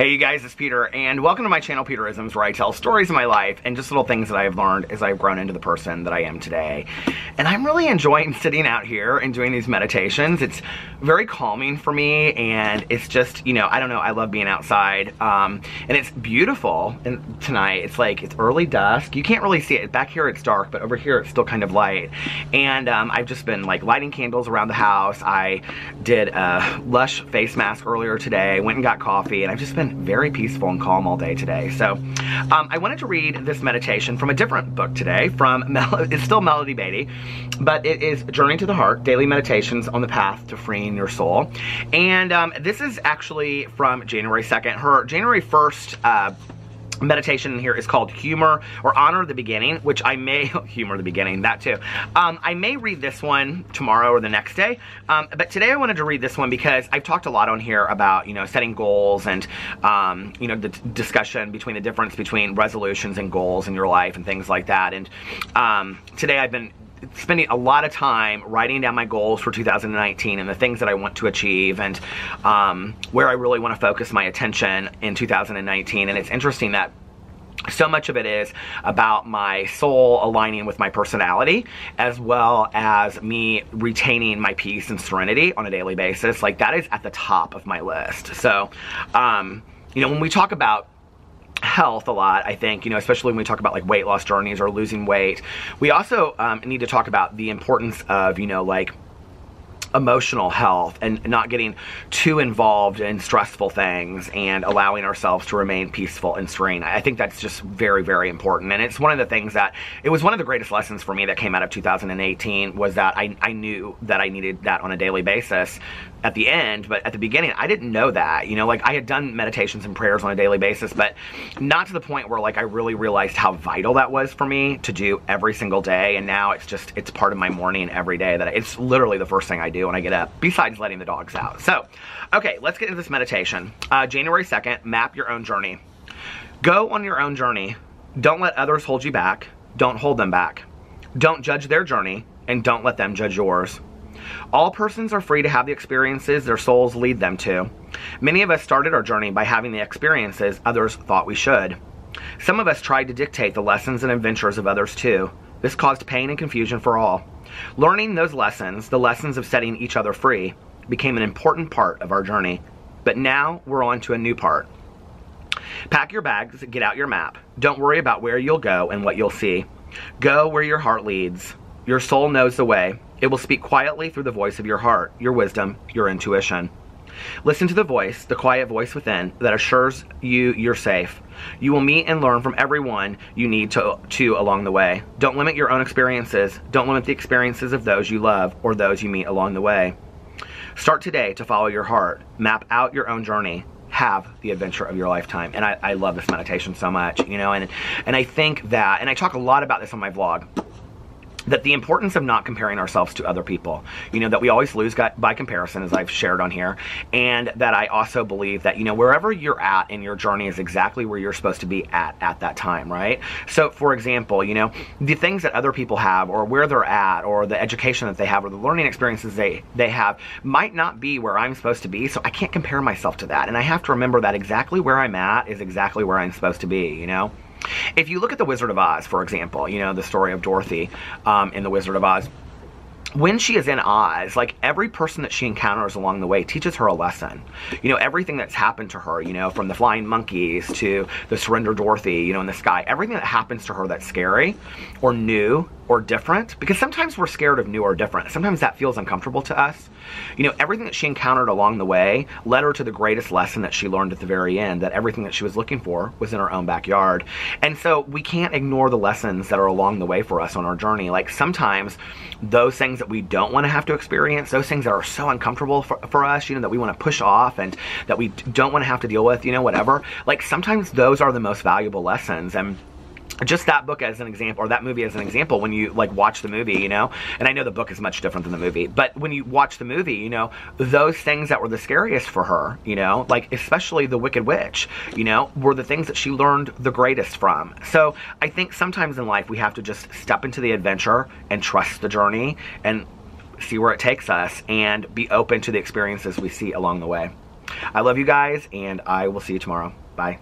Hey you guys, it's Peter, and welcome to my channel, Peterisms, where I tell stories of my life and just little things that I have learned as I've grown into the person that I am today. And I'm really enjoying sitting out here and doing these meditations. It's very calming for me, and it's just, you know, I don't know, I love being outside. And it's beautiful and tonight. It's like, it's early dusk. You can't really see it. Back here it's dark, but over here it's still kind of light. And I've just been like lighting candles around the house. I did a Lush face mask earlier today, went and got coffee, and I've just been very peaceful and calm all day today. So I wanted to read this meditation from a different book today, from it's still Melody Beatty, but it is Journey to the Heart, Daily Meditations on the Path to Freeing Your Soul. And this is actually from January 2nd. Her January 1st meditation in here is called Humor or Honor the Beginning, which I may, humor the beginning, that too. I may read this one tomorrow or the next day, but today I wanted to read this one because I've talked a lot on here about, you know, setting goals and, you know, the discussion between the difference between resolutions and goals in your life and things like that. And today I've been spending a lot of time writing down my goals for 2019 and the things that I want to achieve and where I really want to focus my attention in 2019. And it's interesting that so much of it is about my soul aligning with my personality, as well as me retaining my peace and serenity on a daily basis. Like, that is at the top of my list. So, you know, when we talk about health a lot, I think, you know, especially when we talk about like weight loss journeys or losing weight, we also need to talk about the importance of, you know, like emotional health and not getting too involved in stressful things and allowing ourselves to remain peaceful and serene. I think that's just very, very important. And it's one of the things that, it was one of the greatest lessons for me that came out of 2018, was that I knew that I needed that on a daily basis at the end, but at the beginning, I didn't know that. You know, like, I had done meditations and prayers on a daily basis, but not to the point where like I really realized how vital that was for me to do every single day. And now it's just, it's part of my morning every day, that it's literally the first thing I do when I get up, besides letting the dogs out. So, okay, let's get into this meditation. January 2nd, map your own journey. Go on your own journey. Don't let others hold you back. Don't hold them back. Don't judge their journey, and don't let them judge yours. All persons are free to have the experiences their souls lead them to. Many of us started our journey by having the experiences others thought we should. Some of us tried to dictate the lessons and adventures of others too. This caused pain and confusion for all. Learning those lessons, the lessons of setting each other free, became an important part of our journey. But now we're on to a new part. Pack your bags, get out your map. Don't worry about where you'll go and what you'll see. Go where your heart leads. Your soul knows the way. It will speak quietly through the voice of your heart, your wisdom, your intuition. Listen to the voice, the quiet voice within, that assures you you're safe. You will meet and learn from everyone you need to along the way. Don't limit your own experiences. Don't limit the experiences of those you love or those you meet along the way. Start today to follow your heart. Map out your own journey. Have the adventure of your lifetime. And I love this meditation so much, you know, and I think that, and I talk a lot about this on my vlog, that the importance of not comparing ourselves to other people, you know, that we always lose by comparison, as I've shared on here, and that I also believe that, you know, wherever you're at in your journey is exactly where you're supposed to be at that time, right? So, for example, you know, the things that other people have, or where they're at, or the education that they have, or the learning experiences they have, might not be where I'm supposed to be, so I can't compare myself to that, and I have to remember that exactly where I'm at is exactly where I'm supposed to be, you know? If you look at The Wizard of Oz, for example, you know, the story of Dorothy in The Wizard of Oz, when she is in Oz, like, every person that she encounters along the way teaches her a lesson. You know, everything that's happened to her, you know, from the flying monkeys to the surrender Dorothy, you know, in the sky, everything that happens to her that's scary or new or different, because sometimes we're scared of new or different. Sometimes that feels uncomfortable to us. You know, everything that she encountered along the way led her to the greatest lesson that she learned at the very end, that everything that she was looking for was in her own backyard. And so we can't ignore the lessons that are along the way for us on our journey. Like, sometimes those things that we don't want to have to experience, those things that are so uncomfortable for us, you know, that we want to push off and that we don't want to have to deal with, you know, whatever, like, sometimes those are the most valuable lessons. And just that book as an example, or that movie as an example, when you like watch the movie, you know, and I know the book is much different than the movie, but when you watch the movie, you know, those things that were the scariest for her, you know, like especially the Wicked Witch, you know, were the things that she learned the greatest from. So I think sometimes in life we have to just step into the adventure and trust the journey and see where it takes us and be open to the experiences we see along the way. I love you guys, and I will see you tomorrow. Bye.